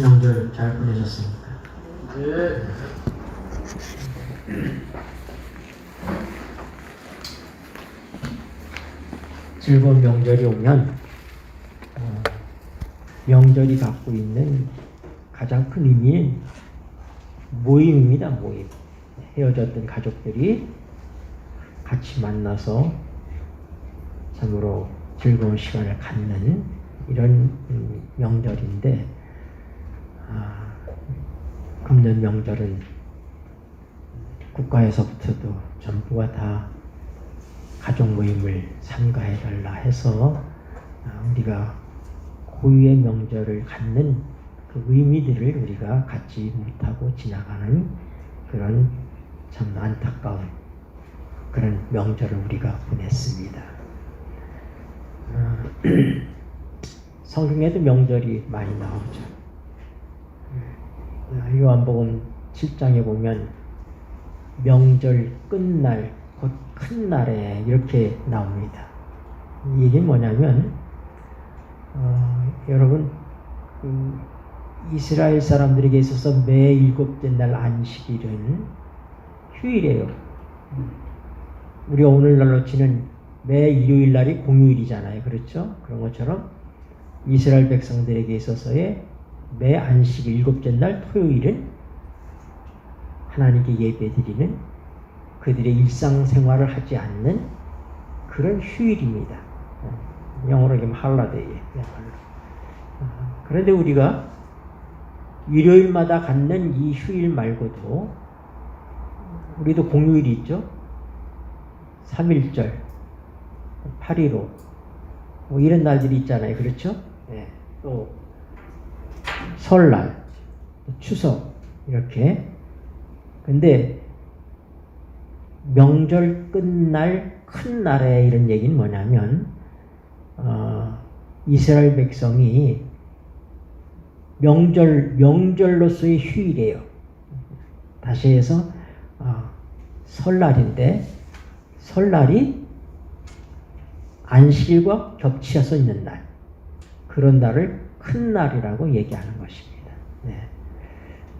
명절 잘 보내셨습니까? 네. 즐거운 명절이 오면 명절이 갖고 있는 가장 큰 의미는 모임입니다. 모임. 헤어졌던 가족들이 같이 만나서 참으로 즐거운 시간을 갖는 이런 명절인데, 금년 명절은 국가에서부터도 전부가 다 가족 모임을 삼가해달라 해서 우리가 고유의 명절을 갖는 그 의미들을 우리가 갖지 못하고 지나가는 그런 참 안타까운 그런 명절을 우리가 보냈습니다. 성경에도 명절이 많이 나오죠. 요한복음 7장에 보면 명절 끝날 곧 큰 날에 이렇게 나옵니다. 이게 뭐냐면 여러분 이스라엘 사람들에게 있어서 매 일곱째 날 안식일은 휴일이에요. 우리가 오늘날로 치는 매 일요일 날이 공휴일이잖아요. 그렇죠? 그런 것처럼 이스라엘 백성들에게 있어서의 매 안식일 일곱째 날 토요일은 하나님께 예배드리는 그들의 일상생활을 하지 않는 그런 휴일입니다. 영어로 얘기하면 할러데이예요. 그런데 우리가 일요일마다 갖는 이 휴일 말고도 우리도 공휴일이 있죠. 3.1절, 8.15 뭐 이런 날들이 있잖아요. 그렇죠? 네. 또 설날, 추석 이렇게. 근데 명절 끝날 큰 날에 이런 얘기는 뭐냐면 이스라엘 백성이 명절로서의 휴일이에요. 다시 해서 설날인데 설날이 안식일과 겹치어서 있는 날, 그런 날을 큰 날이라고 얘기하는 것입니다. 네.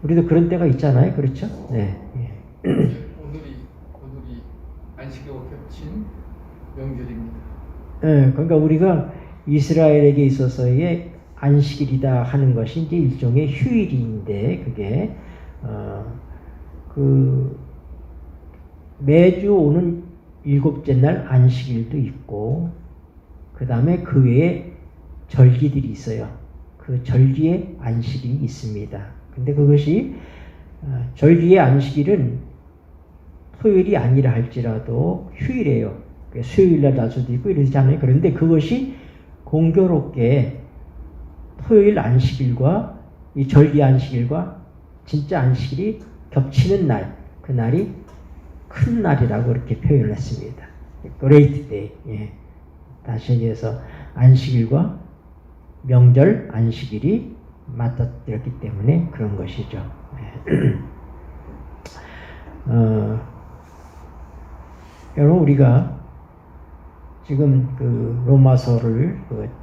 우리도 그런 때가 있잖아요. 그렇죠? 네. 오늘이 안식일과 겹친 명절입니다. 네, 그러니까 우리가 이스라엘에게 있어서의 안식일이다 하는 것이 이제 일종의 휴일인데, 그게 매주 오는 일곱째 날 안식일도 있고, 그 다음에 그 외에 절기들이 있어요. 그 절기의 안식일이 있습니다. 근데 그것이 절기의 안식일은 토요일이 아니라 할지라도 휴일이에요. 수요일날 날 수도 있고 이러잖아요. 그런데 그것이 공교롭게 토요일 안식일과 이 절기 안식일과 진짜 안식일이 겹치는 날, 그 날이 큰 날이라고 이렇게 표현을 했습니다. Great Day. 예. 다시 얘기해서 안식일과 명절 안식일이 맞닥뜨렸기 때문에 그런 것이죠. 여러분, 우리가 지금 그 로마서를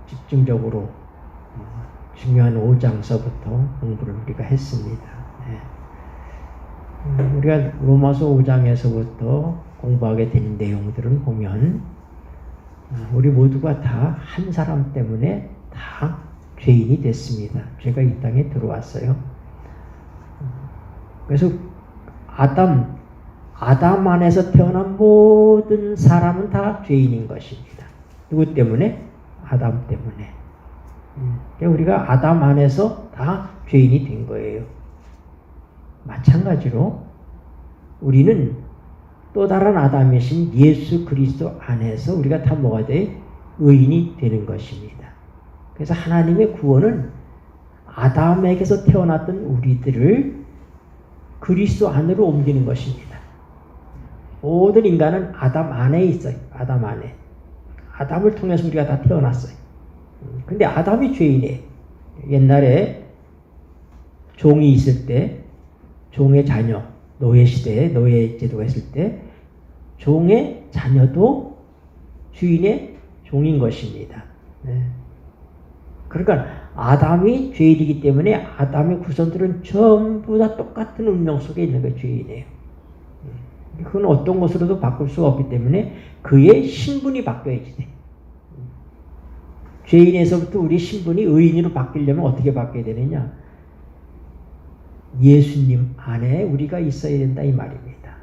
집중적으로 중요한 5장서부터 공부를 우리가 했습니다. 우리가 로마서 5장에서부터 공부하게 된 내용들을 보면 우리 모두가 다 한 사람 때문에 다 죄인이 됐습니다. 죄가 이 땅에 들어왔어요. 그래서 아담 안에서 태어난 모든 사람은 다 죄인인 것입니다. 누구 때문에? 아담 때문에. 그러니까 우리가 아담 안에서 다 죄인이 된 거예요. 마찬가지로 우리는 또 다른 아담이신 예수 그리스도 안에서 우리가 다 뭐가 돼? 의인이 되는 것입니다. 그래서 하나님의 구원은 아담에게서 태어났던 우리들을 그리스도 안으로 옮기는 것입니다. 모든 인간은 아담 안에 있어요. 아담 안에. 아담을 통해서 우리가 다 태어났어요. 근데 아담이 죄인이에요. 옛날에 종이 있을 때, 종의 자녀, 노예 시대에 노예 제도가 있을 때 종의 자녀도 주인의 종인 것입니다. 네. 그러니까 아담이 죄인이기 때문에 아담의 후손들은 전부 다 똑같은 운명 속에 있는 게 죄인이에요. 그건 어떤 것으로도 바꿀 수가 없기 때문에 그의 신분이 바뀌어야지 돼. 죄인에서부터 우리 신분이 의인으로 바뀌려면 어떻게 바뀌어야 되느냐? 예수님 안에 우리가 있어야 된다 이 말입니다.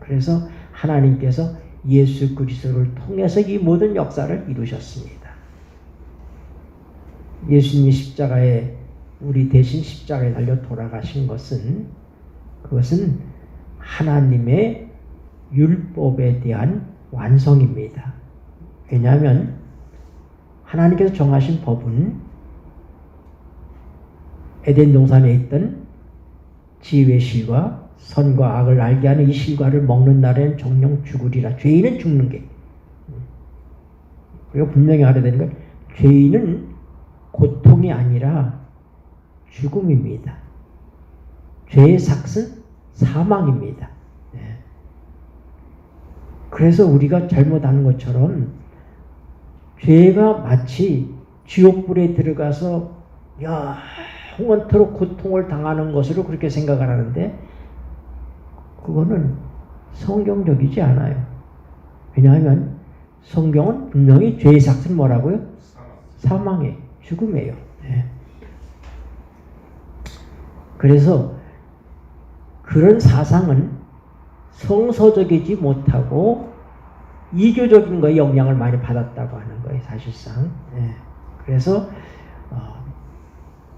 그래서 하나님께서 예수 그리스도를 통해서 이 모든 역사를 이루셨습니다. 예수님이 십자가에 우리 대신 십자가에 달려 돌아가신 것은 그것은 하나님의 율법에 대한 완성입니다. 왜냐하면 하나님께서 정하신 법은 에덴 동산에 있던 지혜의 실과 선과 악을 알게 하는 이 실과를 먹는 날에는 정령 죽으리라. 죄인은 죽는 게. 우리가 분명히 알아야 되는 건 죄인은 고통이 아니라 죽음입니다. 죄의 삭은 사망입니다. 그래서 우리가 잘못하는 것처럼 죄가 마치 지옥불에 들어가서 영원토록 고통을 당하는 것으로 그렇게 생각을 하는데 그거는 성경적이지 않아요. 왜냐하면 성경은 분명히 죄의 삭은 뭐라고요? 사망이에요. 죽음이에요. 그래서 그런 사상은 성서적이지 못하고 이교적인 거에 영향을 많이 받았다고 하는 거예요. 사실상. 그래서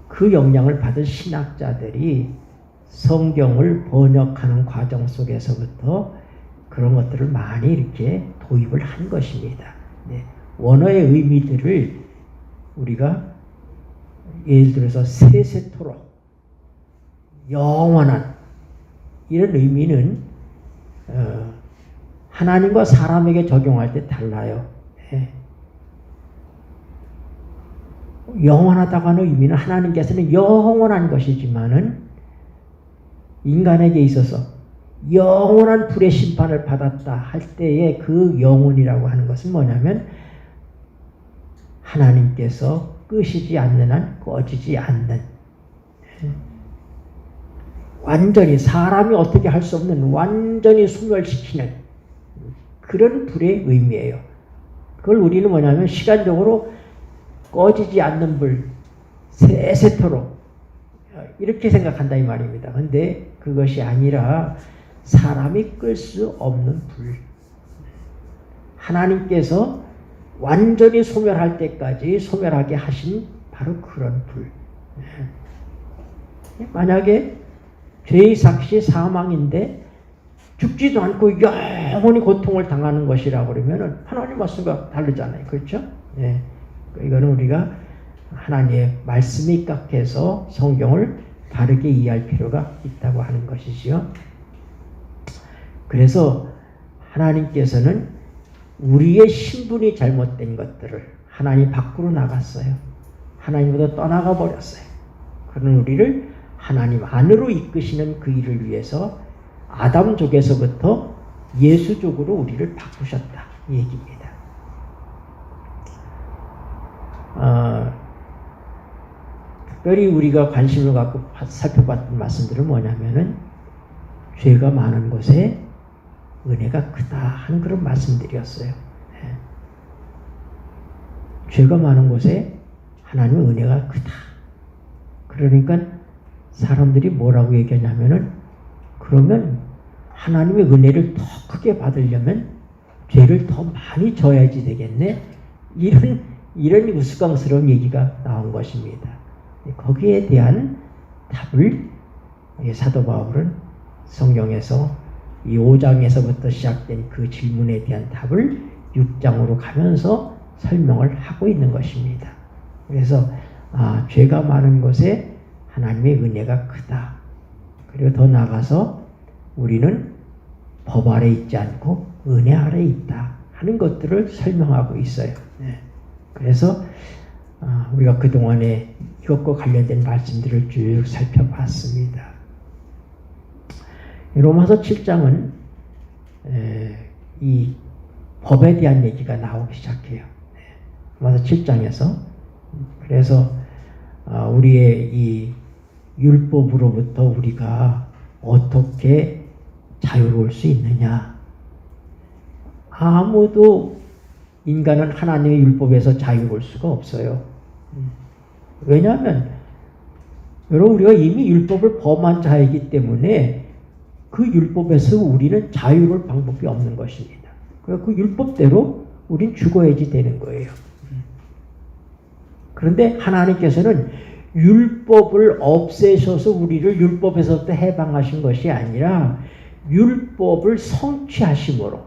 그 영향을 받은 신학자들이 성경을 번역하는 과정 속에서부터 그런 것들을 많이 이렇게 도입을 한 것입니다. 원어의 의미들을 우리가 예를 들어서 세세토록 영원한 이런 의미는 하나님과 사람에게 적용할 때 달라요. 영원하다고 하는 의미는 하나님께서는 영원한 것이지만은 인간에게 있어서 영원한 불의 심판을 받았다 할 때의 그 영혼이라고 하는 것은 뭐냐면 하나님께서 끄시지 않는 한 꺼지지 않는 완전히 사람이 어떻게 할 수 없는 완전히 소멸시키는 그런 불의 의미예요. 그걸 우리는 뭐냐면 시간적으로 꺼지지 않는 불, 세세토록 이렇게 생각한다 이 말입니다. 근데 그것이 아니라 사람이 끌 수 없는 불. 하나님께서 완전히 소멸할 때까지 소멸하게 하신 바로 그런 불. 만약에 죄의 삭시 사망인데 죽지도 않고 영원히 고통을 당하는 것이라고 그러면 하나님 말씀과 다르잖아요. 그렇죠? 이거는 우리가 하나님의 말씀에 입각해서 성경을 바르게 이해할 필요가 있다고 하는 것이지요. 그래서 하나님께서는 우리의 신분이 잘못된 것들을 하나님 밖으로 나갔어요. 하나님보다 떠나가 버렸어요. 그런 우리를 하나님 안으로 이끄시는 그 일을 위해서 아담족에서부터 예수족으로 우리를 바꾸셨다 이 얘기입니다. 특별히 우리가 관심을 갖고 살펴봤던 말씀들은 뭐냐면은 죄가 많은 곳에 은혜가 크다 하는 그런 말씀들이었어요. 죄가 많은 곳에 하나님의 은혜가 크다. 그러니까 사람들이 뭐라고 얘기하냐면은 그러면 하나님의 은혜를 더 크게 받으려면 죄를 더 많이 져야지 되겠네. 이런 우스꽝스러운 얘기가 나온 것입니다. 거기에 대한 답을 사도 바울은 성경에서 이 5장에서부터 시작된 그 질문에 대한 답을 6장으로 가면서 설명을 하고 있는 것입니다. 그래서 죄가 많은 곳에 하나님의 은혜가 크다. 그리고 더 나아가서 우리는 법 아래 있지 않고 은혜 아래 있다 하는 것들을 설명하고 있어요. 그래서 우리가 그동안에 이것과 관련된 말씀들을 쭉 살펴봤습니다. 로마서 7장은 이 법에 대한 얘기가 나오기 시작해요. 로마서 7장에서 그래서 우리의 이 율법으로부터 우리가 어떻게 자유로울 수 있느냐? 아무도 인간은 하나님의 율법에서 자유로울 수가 없어요. 왜냐하면 여러분 우리가 이미 율법을 범한 자이기 때문에 그 율법에서 우리는 자유로울 방법이 없는 것입니다. 그래서 그 율법대로 우린 죽어야지 되는 거예요. 그런데 하나님께서는 율법을 없애셔서 우리를 율법에서부터 해방하신 것이 아니라 율법을 성취하심으로,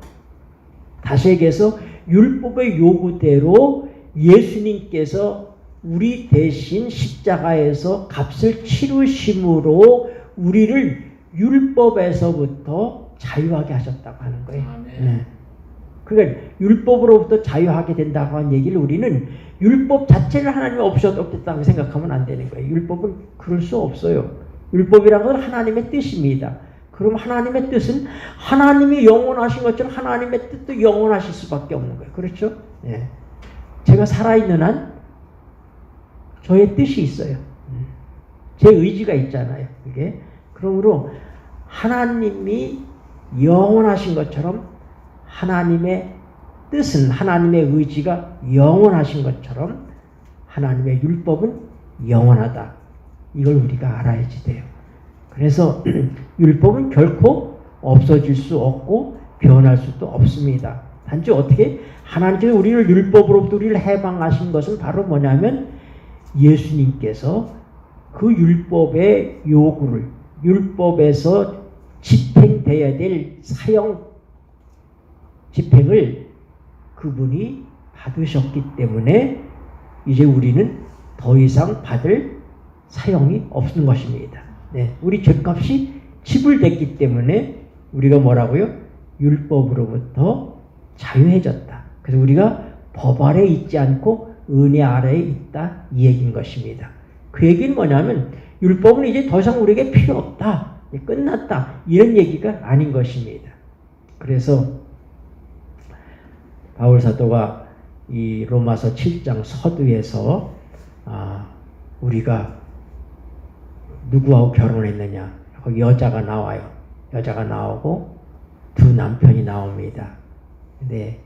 다시 얘기해서 율법의 요구대로 예수님께서 우리 대신 십자가에서 값을 치르심으로 우리를 율법에서부터 자유하게 하셨다고 하는 거예요. 네. 그러니까 율법으로부터 자유하게 된다고 하는 얘기를 우리는 율법 자체를 하나님이 없었다고 생각하면 안 되는 거예요. 율법은 그럴 수 없어요. 율법이라는 건 하나님의 뜻입니다. 그럼 하나님의 뜻은 하나님이 영원하신 것처럼 하나님의 뜻도 영원하실 수밖에 없는 거예요. 그렇죠? 네. 제가 살아있는 한 저의 뜻이 있어요. 제 의지가 있잖아요. 이게. 그러므로 하나님이 영원하신 것처럼 하나님의 뜻은, 하나님의 의지가 영원하신 것처럼 하나님의 율법은 영원하다. 이걸 우리가 알아야지 돼요. 그래서 율법은 결코 없어질 수 없고 변할 수도 없습니다. 단지 어떻게 하나님께서 우리를 율법으로부터 우리를 해방하신 것은 바로 뭐냐면 예수님께서 그 율법의 요구를, 율법에서 집행되어야 될 사형 집행을 그분이 받으셨기 때문에 이제 우리는 더 이상 받을 사형이 없는 것입니다. 네, 우리 죄값이 지불됐기 때문에 우리가 뭐라고요? 율법으로부터 자유해졌다. 그래서 우리가 법 아래 있지 않고 은혜 아래에 있다, 이 얘기인 것입니다. 그 얘기는 뭐냐면 율법은 이제 더 이상 우리에게 필요 없다, 끝났다, 이런 얘기가 아닌 것입니다. 그래서 바울 사도가 이 로마서 7장 서두에서 우리가 누구하고 결혼했느냐, 거기 여자가 나와요. 여자가 나오고 두 남편이 나옵니다. 근데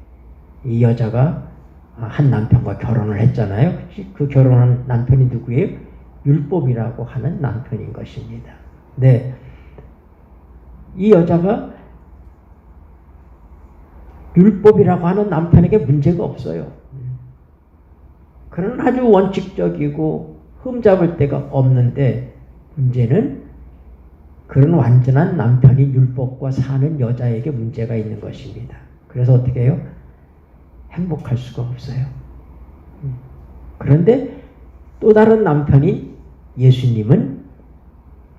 이 여자가 한 남편과 결혼을 했잖아요. 그 결혼한 남편이 누구예요? 율법이라고 하는 남편인 것입니다. 네, 이 여자가 율법이라고 하는 남편에게 문제가 없어요. 그는 아주 원칙적이고 흠잡을 데가 없는데 문제는 그런 완전한 남편이 율법과 사는 여자에게 문제가 있는 것입니다. 그래서 어떻게 해요? 행복할 수가 없어요. 그런데 또 다른 남편인 예수님은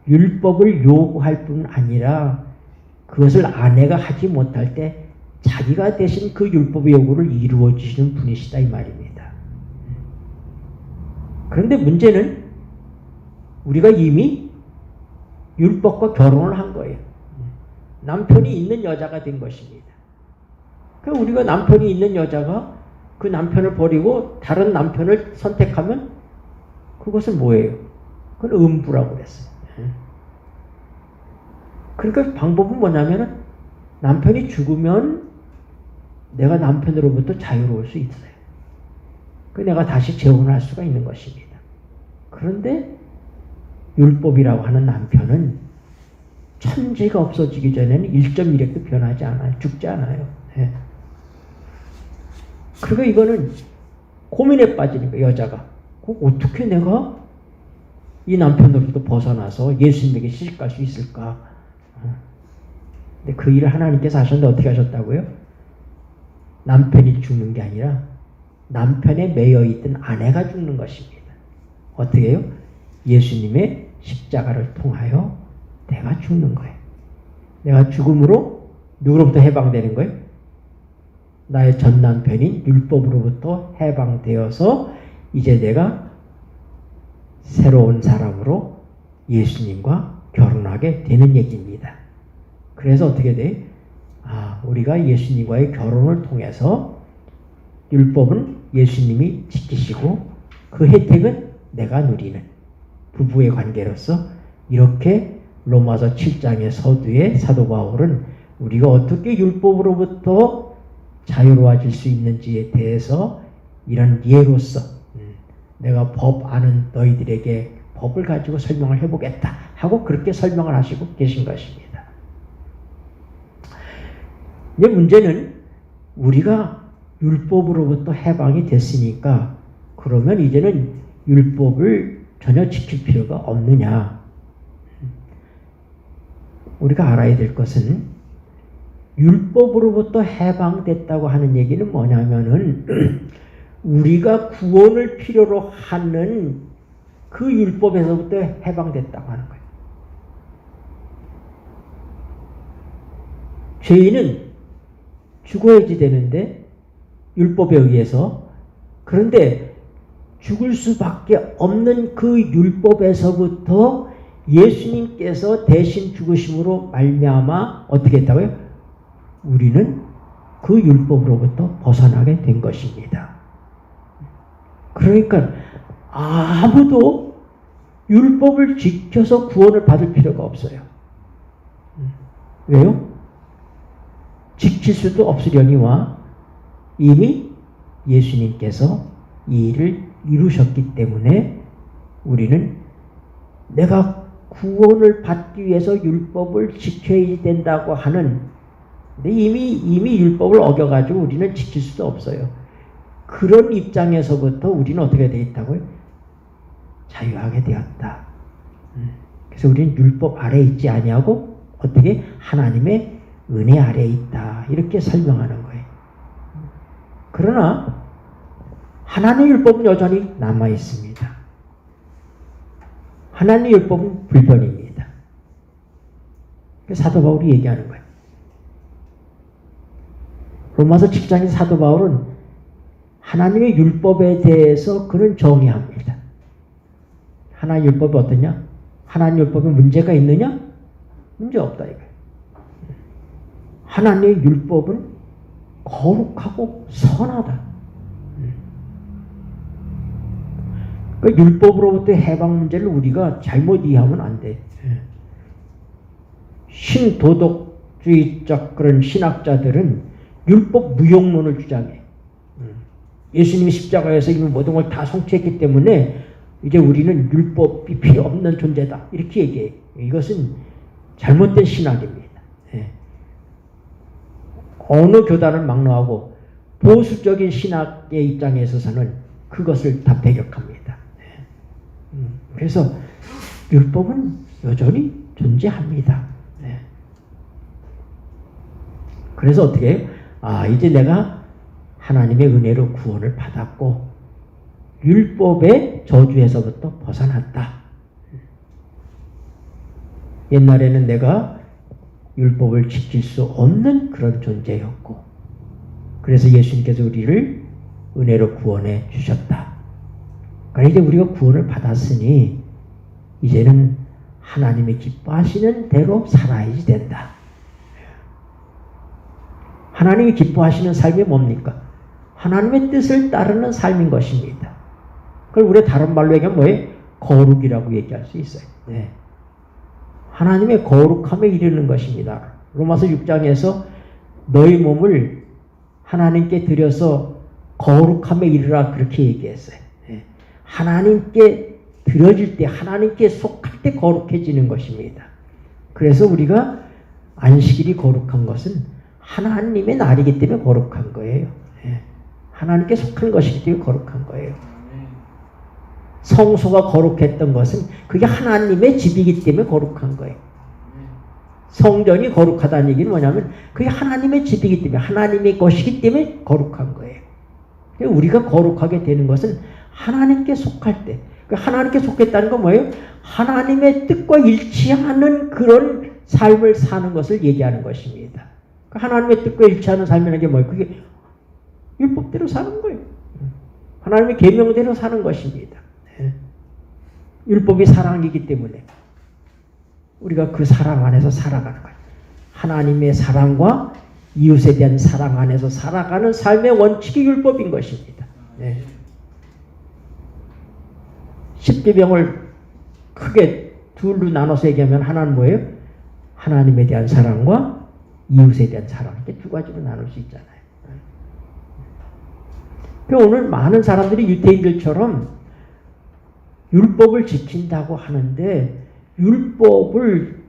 율법을 요구할 뿐 아니라 그것을 아내가 하지 못할 때 자기가 대신 그 율법의 요구를 이루어 주시는 분이시다, 이 말입니다. 그런데 문제는 우리가 이미 율법과 결혼을 한 거예요. 남편이 있는 여자가 된 것입니다. 그럼 우리가 남편이 있는 여자가 그 남편을 버리고 다른 남편을 선택하면 그것은 뭐예요? 그건 음부라고 그랬어요. 그러니까 방법은 뭐냐면은 남편이 죽으면 내가 남편으로부터 자유로울 수 있어요. 그 내가 다시 재혼할 수가 있는 것입니다. 그런데 율법이라고 하는 남편은 천지가 없어지기 전에는 1.1핵도 변하지 않아요. 죽지 않아요. 네. 그러니까 이거는 고민에 빠지는 거예요, 여자가. 어떻게 내가 이 남편으로부터 벗어나서 예수님에게 시집갈 수 있을까? 근데 그 일을 하나님께서 하셨는데 어떻게 하셨다고요? 남편이 죽는 게 아니라 남편에 매여있던 아내가 죽는 것입니다. 어떻게 해요? 예수님의 십자가를 통하여 내가 죽는 거예요. 내가 죽음으로 누구로부터 해방되는 거예요? 나의 전 남편인 율법으로부터 해방되어서 이제 내가 새로운 사람으로 예수님과 결혼하게 되는 얘기입니다. 그래서 어떻게 돼? 우리가 예수님과의 결혼을 통해서 율법은 예수님이 지키시고 그 혜택은 내가 누리는 부부의 관계로서 이렇게 로마서 7장의 서두에 사도 바울은 우리가 어떻게 율법으로부터 자유로워질 수 있는지에 대해서 이런 예로서 내가 법 아는 너희들에게 법을 가지고 설명을 해보겠다 하고 그렇게 설명을 하시고 계신 것입니다. 근데 문제는 우리가 율법으로부터 해방이 됐으니까 그러면 이제는 율법을 전혀 지킬 필요가 없느냐. 우리가 알아야 될 것은 율법으로부터 해방됐다고 하는 얘기는 뭐냐면은 우리가 구원을 필요로 하는 그 율법에서부터 해방됐다고 하는 거예요. 죄인은 죽어야지 되는데 율법에 의해서 그런데 죽을 수밖에 없는 그 율법에서부터 예수님께서 대신 죽으심으로 말미암아 어떻게 했다고요? 우리는 그 율법으로부터 벗어나게 된 것입니다. 그러니까 아무도 율법을 지켜서 구원을 받을 필요가 없어요. 왜요? 지킬 수도 없으려니와 이미 예수님께서 이 일을 이루셨기 때문에 우리는 내가 구원을 받기 위해서 율법을 지켜야 된다고 하는 근데 이미 율법을 어겨가지고 우리는 지킬 수도 없어요. 그런 입장에서부터 우리는 어떻게 되어 있다고요? 자유하게 되었다. 그래서 우리는 율법 아래에 있지 아니하고 어떻게 하나님의 은혜 아래에 있다. 이렇게 설명하는 거예요. 그러나 하나님의 율법은 여전히 남아 있습니다. 하나님의 율법은 불변입니다. 사도 바울이 얘기하는 거예요. 로마서 7장의 사도 바울은 하나님의 율법에 대해서 그는 정의합니다. 하나님의 율법이 어떠냐? 하나님의 율법에 문제가 있느냐? 문제 없다 이거예요. 하나님의 율법은 거룩하고 선하다. 그 율법으로부터의 해방 문제를 우리가 잘못 이해하면 안 돼. 신도덕주의적 그런 신학자들은 율법 무용론을 주장해. 예수님이 십자가에서 이미 모든 걸 다 성취했기 때문에 이제 우리는 율법이 필요 없는 존재다. 이렇게 얘기해. 이것은 잘못된 신학입니다. 어느 교단을 막론하고 보수적인 신학의 입장에 있어서는 그것을 다 배격합니다. 그래서 율법은 여전히 존재합니다. 그래서 어떻게 해요? 이제 내가 하나님의 은혜로 구원을 받았고 율법의 저주에서부터 벗어났다. 옛날에는 내가 율법을 지킬 수 없는 그런 존재였고 그래서 예수님께서 우리를 은혜로 구원해 주셨다. 그러니까 이제 우리가 구원을 받았으니 이제는 하나님이 기뻐하시는 대로 살아야지 된다. 하나님이 기뻐하시는 삶이 뭡니까? 하나님의 뜻을 따르는 삶인 것입니다. 그걸 우리가 다른 말로 얘기하면 뭐예요? 거룩이라고 얘기할 수 있어요. 하나님의 거룩함에 이르는 것입니다. 로마서 6장에서 너희 몸을 하나님께 드려서 거룩함에 이르라 그렇게 얘기했어요. 하나님께 드려질 때 하나님께 속할 때 거룩해지는 것입니다. 그래서 우리가 안식일이 거룩한 것은 하나님의 날이기 때문에 거룩한 거예요. 하나님께 속한 것이기 때문에 거룩한 거예요. 성소가 거룩했던 것은 그게 하나님의 집이기 때문에 거룩한 거예요. 성전이 거룩하다는 얘기는 뭐냐면 그게 하나님의 집이기 때문에 하나님의 것이기 때문에 거룩한 거예요. 우리가 거룩하게 되는 것은 하나님께 속할 때 하나님께 속했다는 건 뭐예요? 하나님의 뜻과 일치하는 그런 삶을 사는 것을 얘기하는 것입니다. 하나님의 뜻과 일치하는 삶이라는 게 뭐예요? 그게 율법대로 사는 거예요. 하나님의 계명대로 사는 것입니다. 율법이 사랑이기 때문에 우리가 그 사랑 안에서 살아가는 거예요. 하나님의 사랑과 이웃에 대한 사랑 안에서 살아가는 삶의 원칙이 율법인 것입니다. 십계명을 크게 둘로 나눠서 얘기하면 하나는 뭐예요? 하나님에 대한 사랑과 이웃에 대한 사랑. 이렇게 두 가지로 나눌 수 있잖아요. 오늘 많은 사람들이 유대인들처럼 율법을 지킨다고 하는데 율법을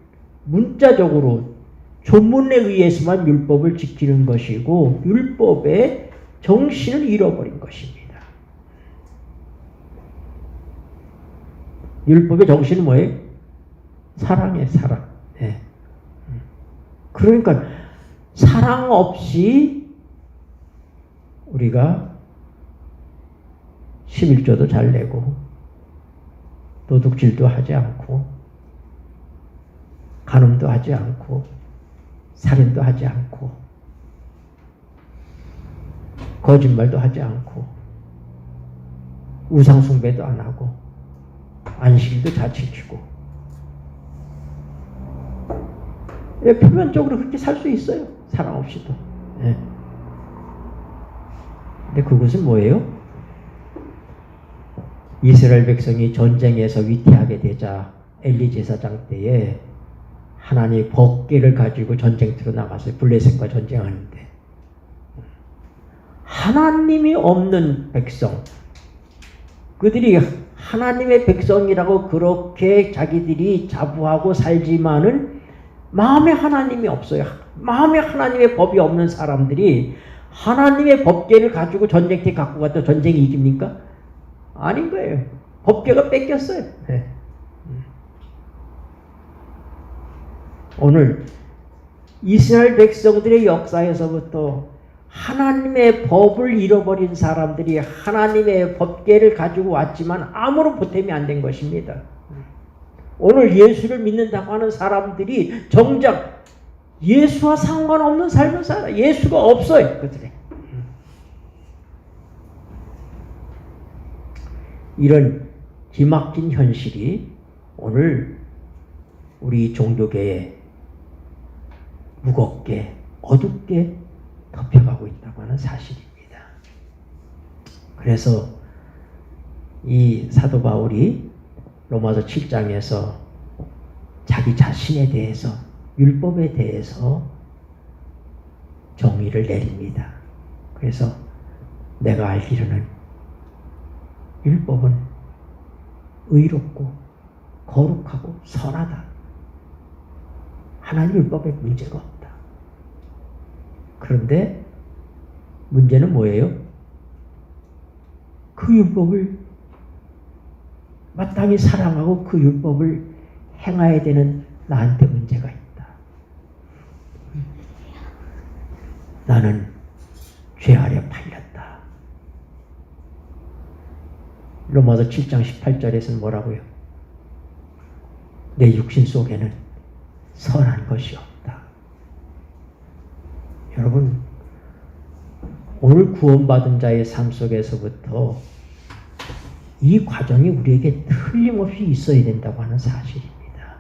문자적으로 조문에 의해서만 율법을 지키는 것이고 율법의 정신을 잃어버린 것입니다. 율법의 정신은 뭐예요? 사랑이에요, 사랑. 네. 그러니까 사랑 없이 우리가 11조도 잘 내고 도둑질도 하지 않고 간음도 하지 않고 살인도 하지 않고 거짓말도 하지 않고 우상숭배도 안 하고 안식일도 잘 지키고 표면적으로 그렇게 살 수 있어요. 사랑 없이도. 네. 근데 그것은 뭐예요? 이스라엘 백성이 전쟁에서 위태하게 되자 엘리 제사장 때에 하나님이 법궤를 가지고 전쟁터로 나갔어요. 블레셋과 전쟁하는데 하나님이 없는 백성, 그들이 하나님의 백성이라고 그렇게 자기들이 자부하고 살지만은 마음에 하나님이 없어요. 마음에 하나님의 법이 없는 사람들이 하나님의 법궤를 가지고 전쟁터에 갖고 가도 전쟁이 이깁니까? 아닌 거예요. 법궤가 뺏겼어요. 네. 오늘 이스라엘 백성들의 역사에서부터 하나님의 법을 잃어버린 사람들이 하나님의 법궤를 가지고 왔지만 아무런 보탬이 안 된 것입니다. 오늘 예수를 믿는다고 하는 사람들이 정작 예수와 상관없는 삶을 살아. 예수가 없어요, 그들에. 이런 기막힌 현실이 오늘 우리 종교계에 무겁게 어둡게 덮여가고 있다고 하는 사실입니다. 그래서 이 사도 바울이 로마서 7장에서 자기 자신에 대해서 율법에 대해서 정의를 내립니다. 그래서 내가 알기로는 율법은 의롭고 거룩하고 선하다. 하나님 율법에 문제가 없다. 그런데 문제는 뭐예요? 그 율법을 마땅히 사랑하고 그 율법을 행해야 되는 나한테 문제가 있다. 나는 죄 아래 팔렸다. 로마서 7장 18절에서는 뭐라고요? 내 육신 속에는 선한 것이 없다. 여러분, 오늘 구원받은 자의 삶 속에서부터 이 과정이 우리에게 틀림없이 있어야 된다고 하는 사실입니다.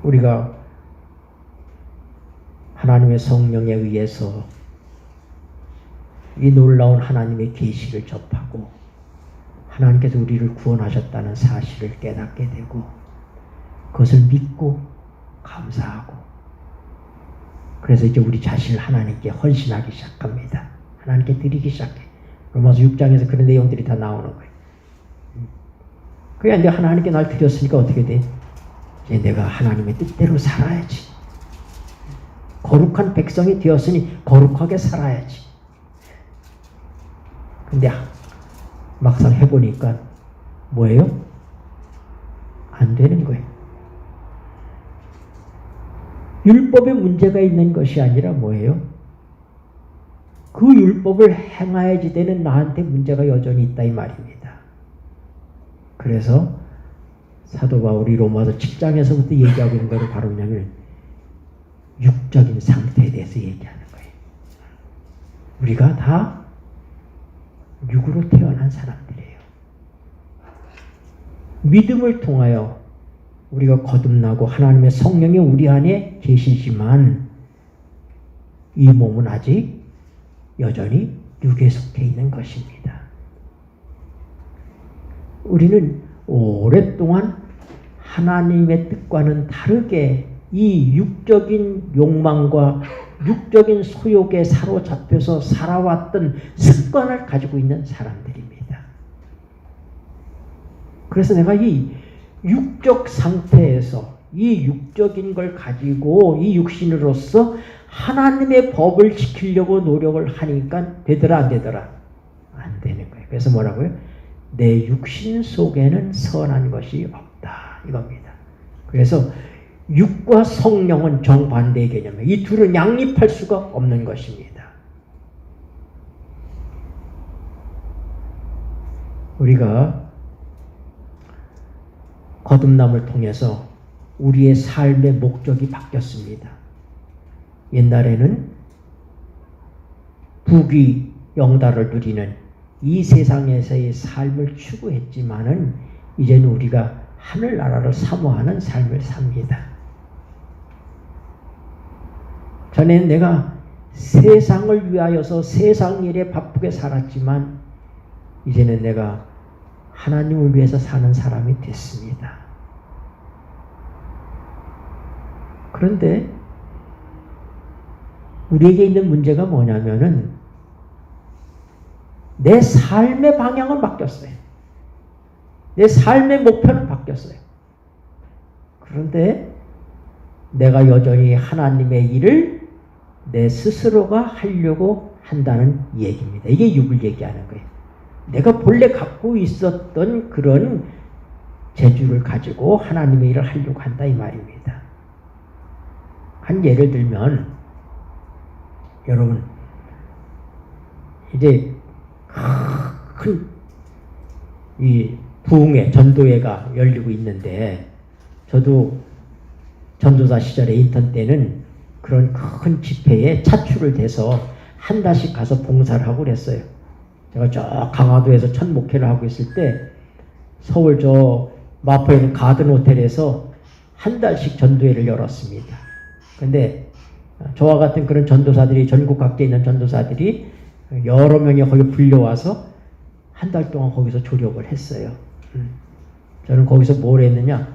우리가 하나님의 성령에 의해서 이 놀라운 하나님의 계시를 접하고 하나님께서 우리를 구원하셨다는 사실을 깨닫게 되고 그것을 믿고 감사하고 그래서 이제 우리 자신을 하나님께 헌신하기 시작합니다. 하나님께 드리기 시작해. 로마서 6장에서 그런 내용들이 다 나오는 거예요. 그게 이제 하나님께 날 드렸으니까 어떻게 돼? 이제 내가 하나님의 뜻대로 살아야지. 거룩한 백성이 되었으니 거룩하게 살아야지. 근데 막상 해보니까 뭐예요? 안 되는 거예요. 율법에 문제가 있는 것이 아니라 뭐예요? 그 율법을 행해야지 되는 나한테 문제가 여전히 있다 이 말입니다. 그래서 사도 바울이 로마서 7장에서부터 얘기하고 있는 것은 바로 뭐냐면 육적인 상태에 대해서 얘기하는 거예요. 우리가 다 육으로 태어난 사람들이에요. 믿음을 통하여 우리가 거듭나고 하나님의 성령이 우리 안에 계시지만 이 몸은 아직 여전히 육에 속해 있는 것입니다. 우리는 오랫동안 하나님의 뜻과는 다르게 이 육적인 욕망과 육적인 소욕에 사로잡혀서 살아왔던 습관을 가지고 있는 사람들입니다. 그래서 내가 이 육적 상태에서 이 육적인 걸 가지고 이 육신으로서 하나님의 법을 지키려고 노력을 하니까 되더라 안 되더라? 안 되는 거예요. 그래서 뭐라고요? 내 육신 속에는 선한 것이 없다 이겁니다. 그래서 육과 성령은 정반대의 개념이에요. 이 둘은 양립할 수가 없는 것입니다. 우리가 거듭남을 통해서 우리의 삶의 목적이 바뀌었습니다. 옛날에는 부귀 영달을 누리는 이 세상에서의 삶을 추구했지만은 이제는 우리가 하늘나라를 사모하는 삶을 삽니다. 전에는 내가 세상을 위하여서 세상 일에 바쁘게 살았지만 이제는 내가 하나님을 위해서 사는 사람이 됐습니다. 그런데 우리에게 있는 문제가 뭐냐면은 내 삶의 방향은 바뀌었어요. 내 삶의 목표는 바뀌었어요. 그런데 내가 여전히 하나님의 일을 내 스스로가 하려고 한다는 얘기입니다. 이게 육을 얘기하는 거예요. 내가 본래 갖고 있었던 그런 재주를 가지고 하나님의 일을 하려고 한다 이 말입니다. 한 예를 들면 여러분 이제 큰 이 부흥회 전도회가 열리고 있는데 저도 전도사 시절에 인턴 때는 그런 큰 집회에 차출을 돼서 한 달씩 가서 봉사를 하고 그랬어요. 제가 저 강화도에서 첫 목회를 하고 있을 때 서울 저 마포에 있는 가든 호텔에서 한 달씩 전도회를 열었습니다. 근데 저와 같은 그런 전도사들이 전국 각지에 있는 전도사들이 여러 명이 거기 불려와서 한 달 동안 거기서 조력을 했어요. 저는 거기서 뭘 했느냐?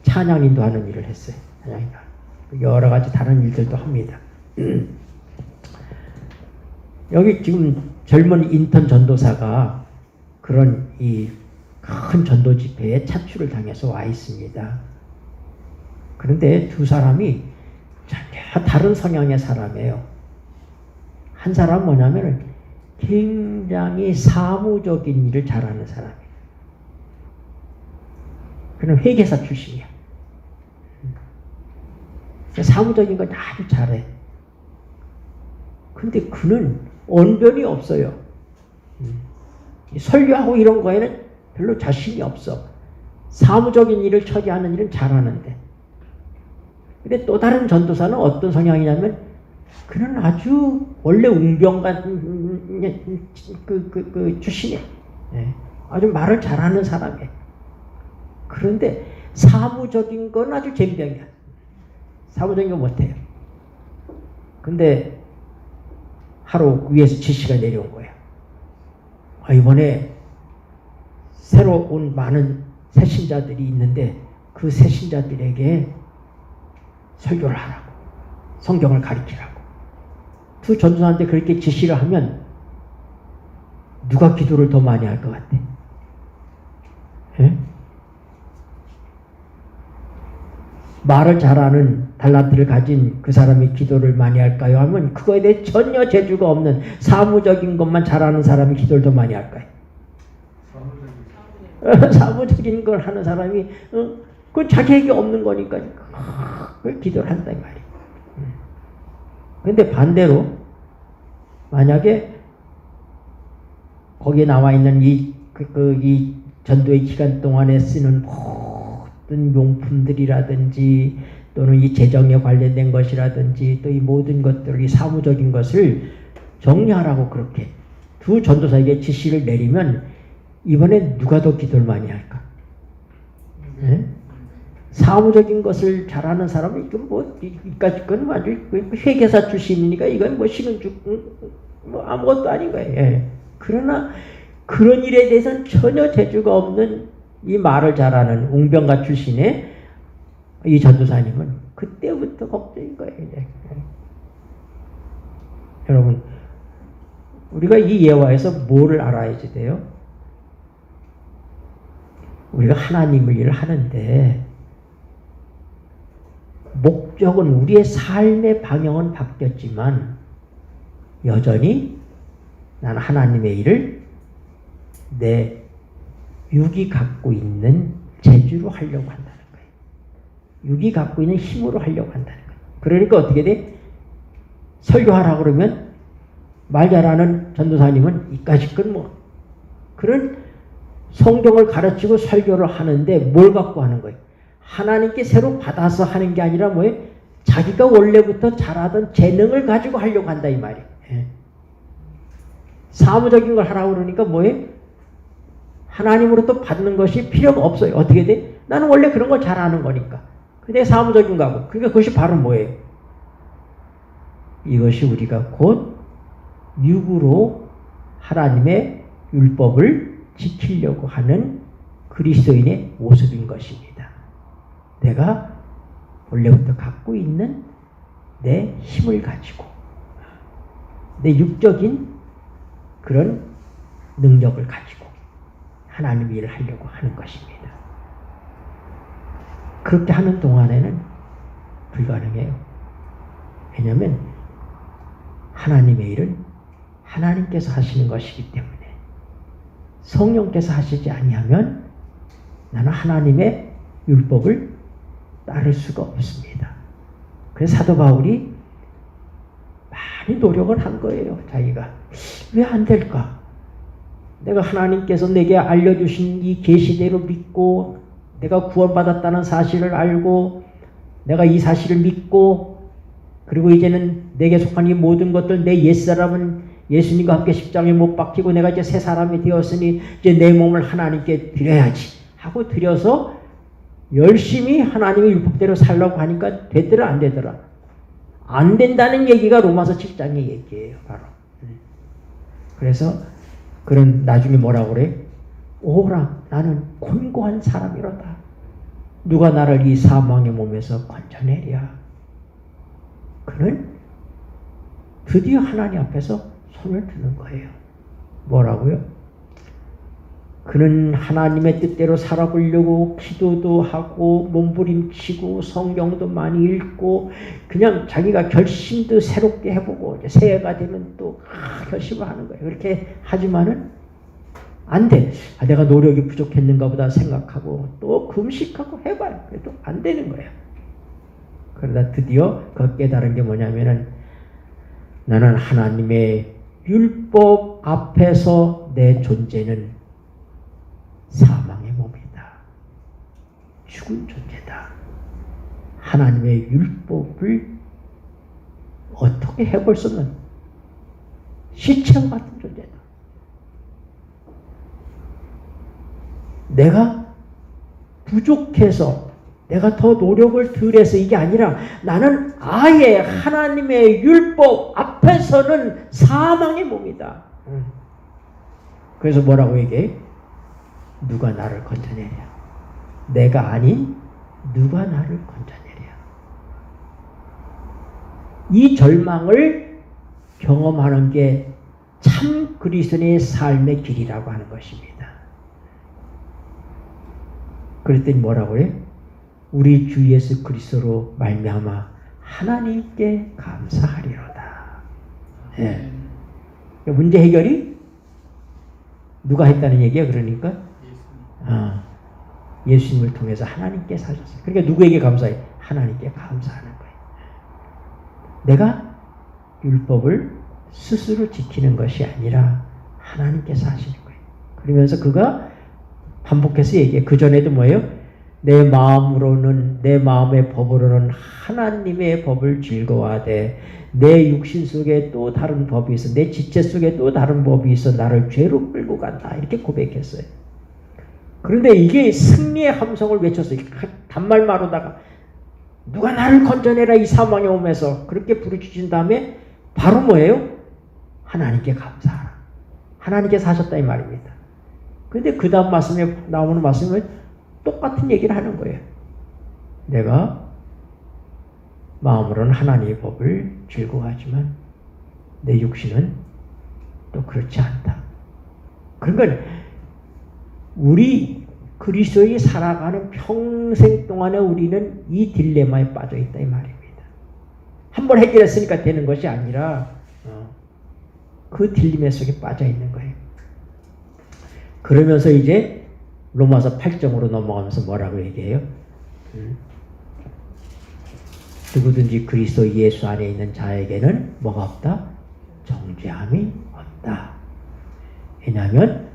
찬양 인도하는 일을 했어요. 찬양 인도. 여러 가지 다른 일들도 합니다. 여기 지금 젊은 인턴 전도사가 그런 이 큰 전도 집회에 차출을 당해서 와 있습니다. 그런데 두 사람이 전혀 다른 성향의 사람이에요. 한 사람은 뭐냐면 굉장히 사무적인 일을 잘하는 사람이에요. 그는 회계사 출신이야. 사무적인 건 아주 잘해. 근데 그는 언변이 없어요. 설교하고 이런 거에는 별로 자신이 없어. 사무적인 일을 처리하는 일은 잘하는데. 근데 또 다른 전도사는 어떤 성향이냐면 그는 아주 원래 웅병 같은 출신이에요. 아주 말을 잘하는 사람이에요. 그런데 사무적인 건 아주 젬병이야. 사무적인 거 못해요. 근데 하루 위에서 지시가 내려온 거예요. 이번에 새로 온 많은 새신자들이 있는데 그 새신자들에게 설교를 하라고, 성경을 가르치라고. 두 전도사한테 그렇게 지시를 하면 누가 기도를 더 많이 할 것 같아? 예? 말을 잘하는 달란트를 가진 그 사람이 기도를 많이 할까요? 하면 그거에 대해 전혀 재주가 없는 사무적인 것만 잘하는 사람이 기도를 더 많이 할까요? 사무적인 걸 하는 사람이 그건 자기에게 없는 거니까 그걸 기도를 한다 이 말이에요. 근데 반대로 만약에 거기에 나와 있는 이 전도의 기간 동안에 쓰는 모든 용품들이라든지 또는 이 재정에 관련된 것이라든지 또 이 모든 것들, 이 사무적인 것을 정리하라고 그렇게 두 전도사에게 지시를 내리면 이번에 누가 더 기도를 많이 할까? 네? 사무적인 것을 잘하는 사람은 이건 뭐 이까짓 건 아주 회계사 출신이니까 이건 뭐 쉬는 뭐 아무것도 아닌 거예요. 예. 그러나 그런 일에 대해서는 전혀 재주가 없는 이 말을 잘하는 웅병가 출신의 이 전도사님은 그때부터 걱정인 거예요. 이제. 여러분, 우리가 이 예화에서 뭐를 알아야지 돼요? 우리가 하나님의 일을 하는데 목적은 우리의 삶의 방향은 바뀌었지만 여전히 나는 하나님의 일을 내 육이 갖고 있는 재주로 하려고 한다는 거예요. 육이 갖고 있는 힘으로 하려고 한다는 거예요. 그러니까 어떻게 돼? 설교하라 그러면 말 잘하는 전도사님은 이까짓 건 그런 성경을 가르치고 설교를 하는데 뭘 갖고 하는 거예요? 하나님께 새로 받아서 하는 게 아니라 뭐예요? 자기가 원래부터 잘하던 재능을 가지고 하려고 한다 이 말이에요. 예. 사무적인 걸 하라고 그러니까 뭐예요? 하나님으로부터 받는 것이 필요가 없어요. 어떻게 돼? 나는 원래 그런 걸 잘하는 거니까. 근데 사무적인 거고. 그러니까 그것이 바로 뭐예요? 이것이 우리가 곧 육으로 하나님의 율법을 지키려고 하는 그리스도인의 모습인 것입니다. 내가 원래부터 갖고 있는 내 힘을 가지고 내 육적인 그런 능력을 가지고 하나님의 일을 하려고 하는 것입니다. 그렇게 하는 동안에는 불가능해요. 왜냐하면 하나님의 일은 하나님께서 하시는 것이기 때문에 성령께서 하시지 아니하면 나는 하나님의 율법을 따를 수가 없습니다. 그래서 사도 바울이 많이 노력을 한 거예요. 자기가 왜 안 될까? 내가 하나님께서 내게 알려주신 이 계시대로 믿고 내가 구원받았다는 사실을 알고 내가 이 사실을 믿고 그리고 이제는 내게 속한 이 모든 것들 내 옛사람은 예수님과 함께 십자가에 못 박히고 내가 이제 새 사람이 되었으니 이제 내 몸을 하나님께 드려야지 하고 드려서 열심히 하나님의 율법대로 살려고 하니까 되더라 안 되더라? 안 된다는 얘기가 로마서 7장의 얘기예요. 바로. 그래서 그런 나중에 뭐라고 그래? 오라 나는 곤고한 사람이로다. 누가 나를 이 사망의 몸에서 건져내랴. 그는 드디어 하나님 앞에서 손을 드는 거예요. 뭐라고요? 그는 하나님의 뜻대로 살아보려고 기도도 하고 몸부림치고 성경도 많이 읽고 그냥 자기가 결심도 새롭게 해보고 이제 새해가 되면 또 결심을 하는 거예요. 그렇게 하지만은 안 돼. 내가 노력이 부족했는가 보다 생각하고 또 금식하고 해봐요. 그래도 안 되는 거예요. 그러다 드디어 그 깨달은 게 뭐냐면은 나는 하나님의 율법 앞에서 내 존재는 사망의 몸이다. 죽은 존재다. 하나님의 율법을 어떻게 해볼 수 없는 시체와 같은 존재다. 내가 부족해서 내가 더 노력을 덜해서 이게 아니라 나는 아예 하나님의 율법 앞에서는 사망의 몸이다. 그래서 뭐라고 얘기해? 누가 나를 건져내랴? 내가 아닌 누가 나를 건져내랴? 이 절망을 경험하는 게 참 그리스도인의 삶의 길이라고 하는 것입니다. 그랬더니 뭐라고 해? 우리 주 예수 그리스도로 말미암아 하나님께 감사하리로다. 예. 문제 해결이 누가 했다는 얘기야? 그러니까 예수님을 통해서 하나님께 사셨어요. 그러니까 누구에게 감사해? 하나님께 감사하는 거예요. 내가 율법을 스스로 지키는 것이 아니라 하나님께서 하시는 거예요. 그러면서 그가 반복해서 얘기해. 그 전에도 뭐예요? 내 마음으로는 내 마음의 법으로는 하나님의 법을 즐거워하되 내 육신 속에 또 다른 법이 있어. 내 지체 속에 또 다른 법이 있어. 나를 죄로 끌고 간다. 이렇게 고백했어요. 그런데 이게 승리의 함성을 외쳤어요. 단말마로다가 누가 나를 건져내라 이 사망의 몸에서 그렇게 부르짖은 다음에 바로 뭐예요? 하나님께 감사하라. 하나님께서 하셨다 이 말입니다. 근데 그 다음 말씀에 나오는 말씀은 똑같은 얘기를 하는 거예요. 내가 마음으로는 하나님의 법을 즐거워하지만 내 육신은 또 그렇지 않다. 그러니까 우리 그리스도인이 살아가는 평생 동안에 우리는 이 딜레마에 빠져 있다 이 말입니다. 한번 해결했으니까 되는 것이 아니라 그 딜레마 속에 빠져 있는 거예요. 그러면서 이제 로마서 8장으로 넘어가면서 뭐라고 얘기해요? 누구든지 그리스도 예수 안에 있는 자에게는 뭐가 없다? 정죄함이 없다. 왜냐하면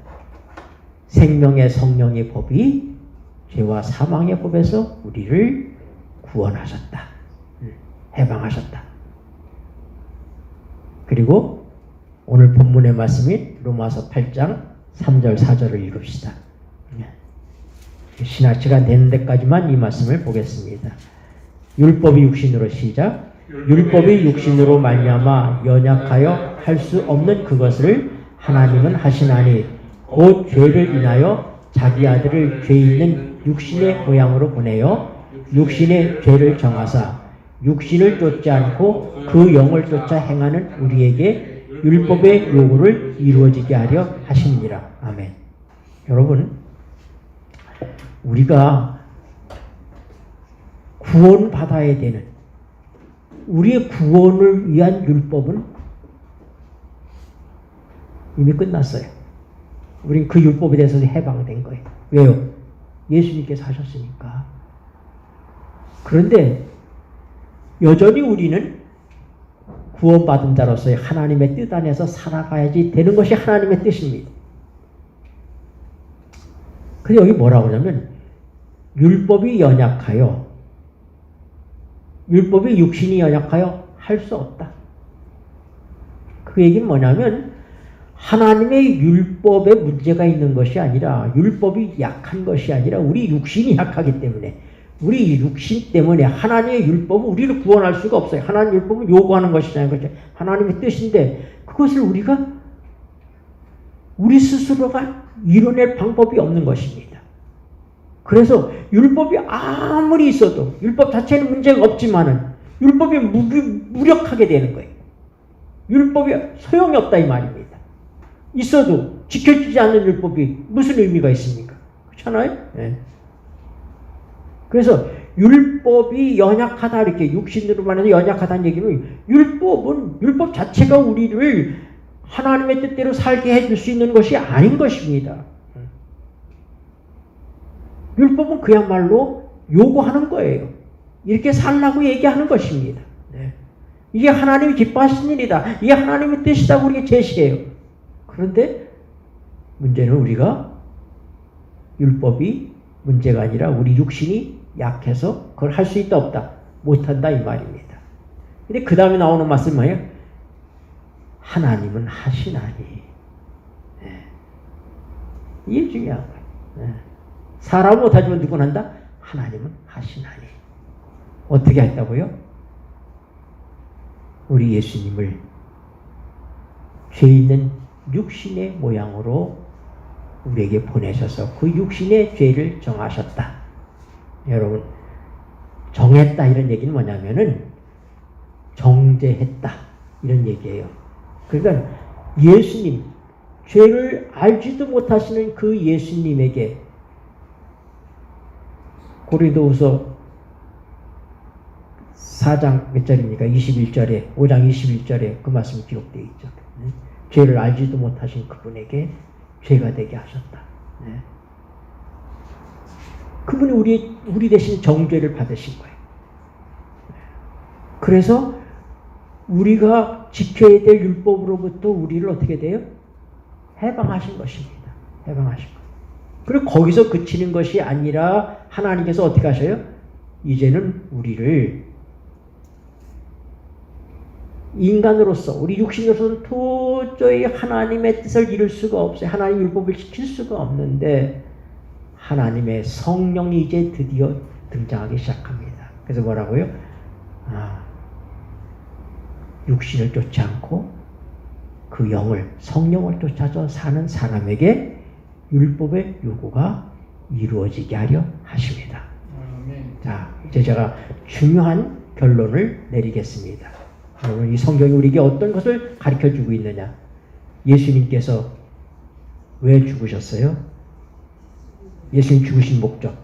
생명의 성령의 법이 죄와 사망의 법에서 우리를 구원하셨다. 해방하셨다. 그리고 오늘 본문의 말씀인 로마서 8장 3절 4절을 읽읍시다. 신학시간 되는 데까지만 이 말씀을 보겠습니다. 율법이 육신으로 시작. 율법이 육신으로 말미암아 연약하여 할 수 없는 그것을 하나님은 하시나니 곧 죄를 인하여 자기 아들을 죄 있는 육신의 모양으로 보내어 육신의 죄를 정하사 육신을 쫓지 않고 그 영을 쫓아 행하는 우리에게 율법의 요구를 이루어지게 하려 하시니라. 아멘. 여러분, 우리가 구원받아야 되는 우리의 구원을 위한 율법은 이미 끝났어요. 우린 그 율법에 대해서 해방된 거예요. 왜요? 예수님께서 하셨으니까. 그런데 여전히 우리는 구원받은 자로서의 하나님의 뜻 안에서 살아가야지 되는 것이 하나님의 뜻입니다. 근데 여기 뭐라고 하냐면 율법이 연약하여 율법이 육신이 연약하여 할 수 없다. 그 얘기는 뭐냐면 하나님의 율법에 문제가 있는 것이 아니라 율법이 약한 것이 아니라 우리 육신이 약하기 때문에 우리 육신 때문에 하나님의 율법은 우리를 구원할 수가 없어요. 하나님의 율법은 요구하는 것이잖아요. 그렇죠? 하나님의 뜻인데 그것을 우리가 우리 스스로가 이뤄낼 방법이 없는 것입니다. 그래서 율법이 아무리 있어도 율법 자체는 문제가 없지만은 율법이 무력하게 되는 거예요. 율법이 소용이 없다 이 말입니다. 있어도 지켜지지 않는 율법이 무슨 의미가 있습니까? 그렇잖아요? 네. 그래서 율법이 연약하다 이렇게 육신으로만 해서 연약하다는 얘기는 율법 자체가 우리를 하나님의 뜻대로 살게 해줄 수 있는 것이 아닌 것입니다. 율법은 그야말로 요구하는 거예요. 이렇게 살라고 얘기하는 것입니다. 네. 이게 하나님이 기뻐하시는 일이다. 이게 하나님의 뜻이다고 우리가 제시해요. 그런데 문제는 우리가 율법이 문제가 아니라 우리 육신이 약해서 그걸 할 수 있다 없다 못한다 이 말입니다. 근데 그 다음에 나오는 말씀은 뭐예요? 하나님은 하시나니. 네. 이게 중요한 거예요. 네. 사람은 못하지만 누구는 한다? 하나님은 하시나니. 어떻게 했다고요? 우리 예수님을 죄 있는 육신의 모양으로 우리에게 보내셔서 그 육신의 죄를 정하셨다. 여러분, 정했다 이런 얘기는 뭐냐면은 정죄했다 이런 얘기예요. 그러니까 예수님, 죄를 알지도 못하시는 그 예수님에게 고린도후서 4장 몇 절입니까? 21절에 5장 21절에 그 말씀이 기록되어 있죠. 네? 죄를 알지도 못하신 그분에게 죄가 되게 하셨다. 네? 그분이 우리 대신 정죄를 받으신 거예요. 그래서 우리가 지켜야 될 율법으로부터 우리를 어떻게 돼요? 해방하신 것입니다. 해방하신 것. 그리고 거기서 그치는 것이 아니라 하나님께서 어떻게 하셔요? 이제는 우리를 인간으로서 우리 육신으로서는 도저히 하나님의 뜻을 이룰 수가 없어요. 하나님 율법을 지킬 수가 없는데 하나님의 성령이 이제 드디어 등장하기 시작합니다. 그래서 뭐라고요? 육신을 쫓지 않고 그 영을 성령을 쫓아서 사는 사람에게 율법의 요구가 이루어지게 하려 하십니다. 아멘. 자, 이제 제가 중요한 결론을 내리겠습니다. 여러분, 이 성경이 우리에게 어떤 것을 가르쳐주고 있느냐? 예수님께서 왜 죽으셨어요? 예수님 죽으신 목적.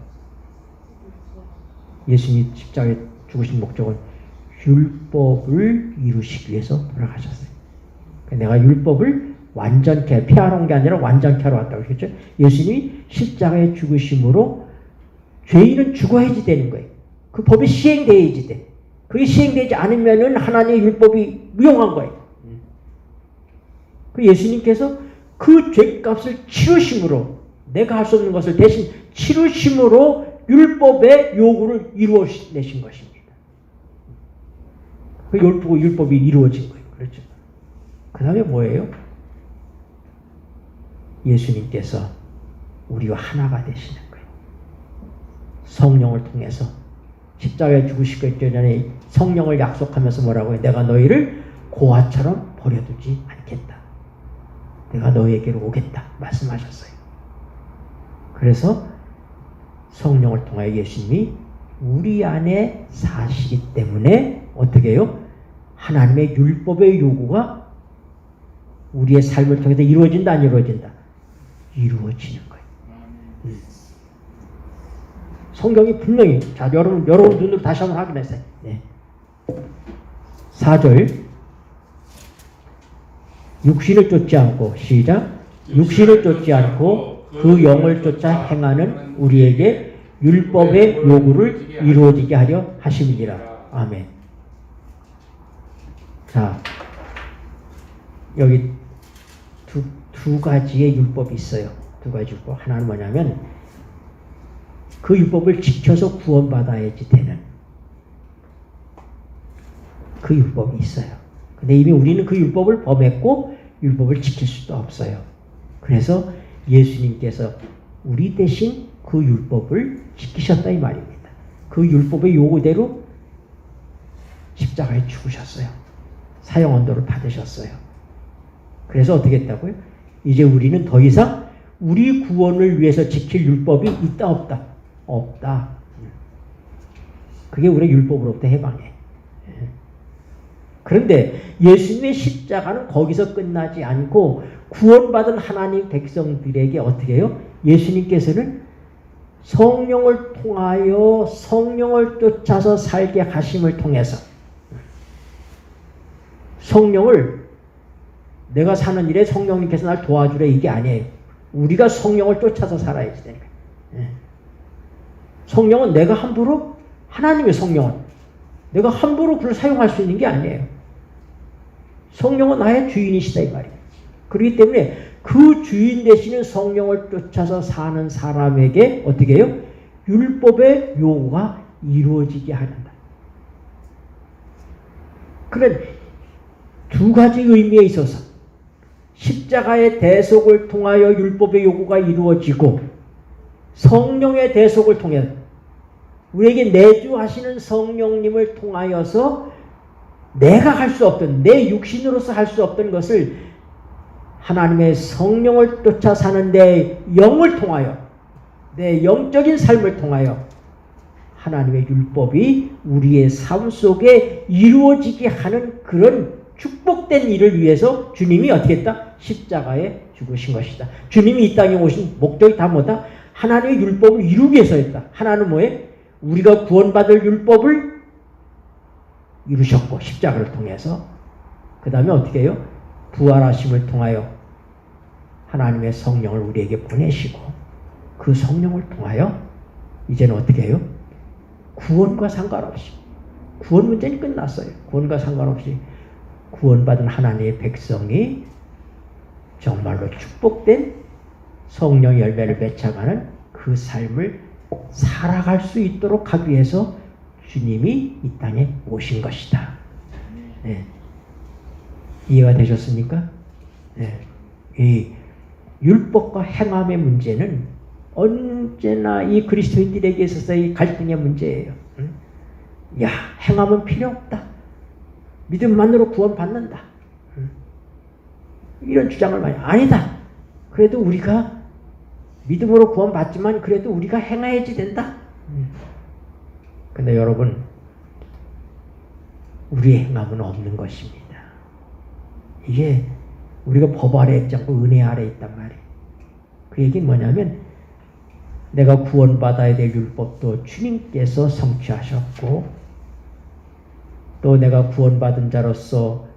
예수님이 십자가에 죽으신 목적은 율법을 이루시기 위해서 돌아가셨어요. 내가 율법을 완전케, 폐하러 온 게 아니라 완전케 하러 왔다고 그랬죠. 예수님이 십자가에 죽으심으로 죄인은 죽어야지 되는 거예요. 그 법이 시행되어야지 돼. 그게 시행되지 않으면은 하나님의 율법이 무용한 거예요. 그 예수님께서 그 죄값을 치르심으로, 내가 할 수 없는 것을 대신 치르심으로 율법의 요구를 이루어내신 것입니다. 그 율법이 이루어진 거예요. 그렇죠. 그 다음에 뭐예요? 예수님께서 우리와 하나가 되시는 거예요. 성령을 통해서 십자가에 죽으시기 전에 성령을 약속하면서 뭐라고 해요? 내가 너희를 고아처럼 버려두지 않겠다. 내가 너희에게로 오겠다. 말씀하셨어요. 그래서 성령을 통하여 예수님이 우리 안에 사시기 때문에 어떻게 해요? 하나님의 율법의 요구가 우리의 삶을 통해서 이루어진다, 안 이루어진다? 이루어지는 거예요. 성경이 분명히, 자, 여러분 눈으로 다시 한번 확인했어요. 네. 4절. 육신을 쫓지 않고, 시작. 육신을 쫓지 않고 그 영을 쫓아 행하는 우리에게 율법의 요구를 이루어지게 하려 하심이니라. 아멘. 자, 여기 두 가지의 율법이 있어요. 두 가지 율법. 하나는 뭐냐면 그 율법을 지켜서 구원받아야지 되는 그 율법이 있어요. 근데 이미 우리는 그 율법을 범했고 율법을 지킬 수도 없어요. 그래서 예수님께서 우리 대신 그 율법을 지키셨다 이 말입니다. 그 율법의 요구대로 십자가에 죽으셨어요. 사형언도를 받으셨어요. 그래서 어떻게 했다고요? 이제 우리는 더 이상 우리 구원을 위해서 지킬 율법이 있다 없다? 없다. 그게 우리의 율법으로부터 해방해. 그런데 예수님의 십자가는 거기서 끝나지 않고 구원받은 하나님 백성들에게 어떻게 해요? 예수님께서는 성령을 통하여 성령을 쫓아서 살게 하심을 통해서 성령을 내가 사는 일에 성령님께서 날 도와주래 이게 아니에요. 우리가 성령을 쫓아서 살아야지 되는 거예요. 성령은 내가 함부로 하나님의 성령은 내가 함부로 그를 사용할 수 있는 게 아니에요. 성령은 나의 주인이시다 이 말이에요. 그렇기 때문에 그 주인 되시는 성령을 쫓아서 사는 사람에게 어떻게 해요? 율법의 요구가 이루어지게 하는다. 그런 두 가지 의미에 있어서 십자가의 대속을 통하여 율법의 요구가 이루어지고 성령의 대속을 통해 우리에게 내주하시는 성령님을 통하여서 내가 할 수 없던 내 육신으로서 할 수 없던 것을 하나님의 성령을 쫓아 사는 내 영을 통하여 내 영적인 삶을 통하여 하나님의 율법이 우리의 삶 속에 이루어지게 하는 그런 축복된 일을 위해서 주님이 어떻게 했다? 십자가에 죽으신 것이다. 주님이 이 땅에 오신 목적이 다 뭐다? 하나님의 율법을 이루기 위해서 했다. 하나는 뭐예요? 우리가 구원받을 율법을 이루셨고 십자가를 통해서 그 다음에 어떻게 해요? 부활하심을 통하여 하나님의 성령을 우리에게 보내시고 그 성령을 통하여 이제는 어떻게 해요? 구원과 상관없이 구원 문제는 끝났어요. 구원과 상관없이 구원받은 하나님의 백성이 정말로 축복된 성령 열매를 맺어가는 그 삶을 살아갈 수 있도록 하기 위해서 주님이 이 땅에 오신 것이다. 네. 이해가 되셨습니까? 네. 이 율법과 행함의 문제는 언제나 이 그리스도인들에게 있어서의 갈등의 문제예요. 야, 행함은 필요 없다. 믿음만으로 이런 주장을 많이 아니다. 그래도 우리가 믿음으로 구원받지만 그래도 우리가 행해야지 된다. 근데 여러분, 우리의 행함은 없는 것입니다. 이게 우리가 법 아래에 있지 않고 은혜 아래에 있단 말이에요. 그 얘기는 뭐냐면 내가 구원받아야 될 율법도 주님께서 성취하셨고 또 내가 구원받은 자로서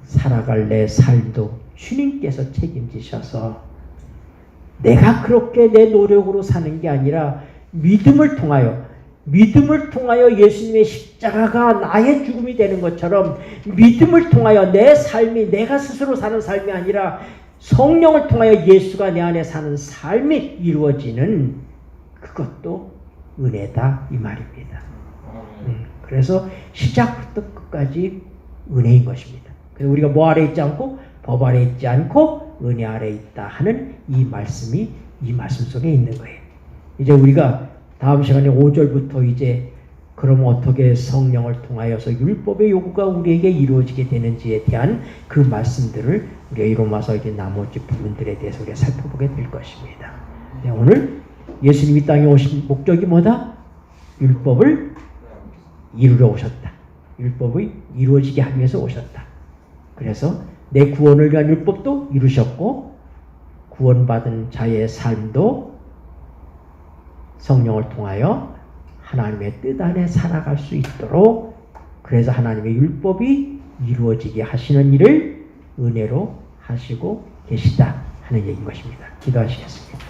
살아갈 내 삶도 주님께서 책임지셔서 내가 그렇게 내 노력으로 사는 게 아니라 믿음을 통하여 예수님의 십자가가 나의 죽음이 되는 것처럼 믿음을 통하여 내 삶이 내가 스스로 사는 삶이 아니라 성령을 통하여 예수가 내 안에 사는 삶이 이루어지는 그것도 은혜다 이 말입니다. 그래서 시작부터 끝까지 은혜인 것입니다. 그래서 우리가 뭐 아래 있지 않고 법 아래 있지 않고 은혜 아래 있다 하는 이 말씀이 이 말씀 속에 있는 거예요. 이제 우리가 다음 시간에 5절부터 이제 그럼 어떻게 성령을 통하여서 율법의 요구가 우리에게 이루어지게 되는지에 대한 그 말씀들을 우리가 이로마서 이제 나머지 부분들에 대해서 우리가 살펴보게 될 것입니다. 네, 오늘 예수님이 땅에 오신 목적이 뭐다? 율법을 이루러 오셨다. 율법이 이루어지게 하기 위해서 오셨다. 그래서 내 구원을 위한 율법도 이루셨고 구원받은 자의 삶도 성령을 통하여 하나님의 뜻 안에 살아갈 수 있도록 그래서 하나님의 율법이 이루어지게 하시는 일을 은혜로 하시고 계시다 하는 얘기인 것입니다. 기도하시겠습니다.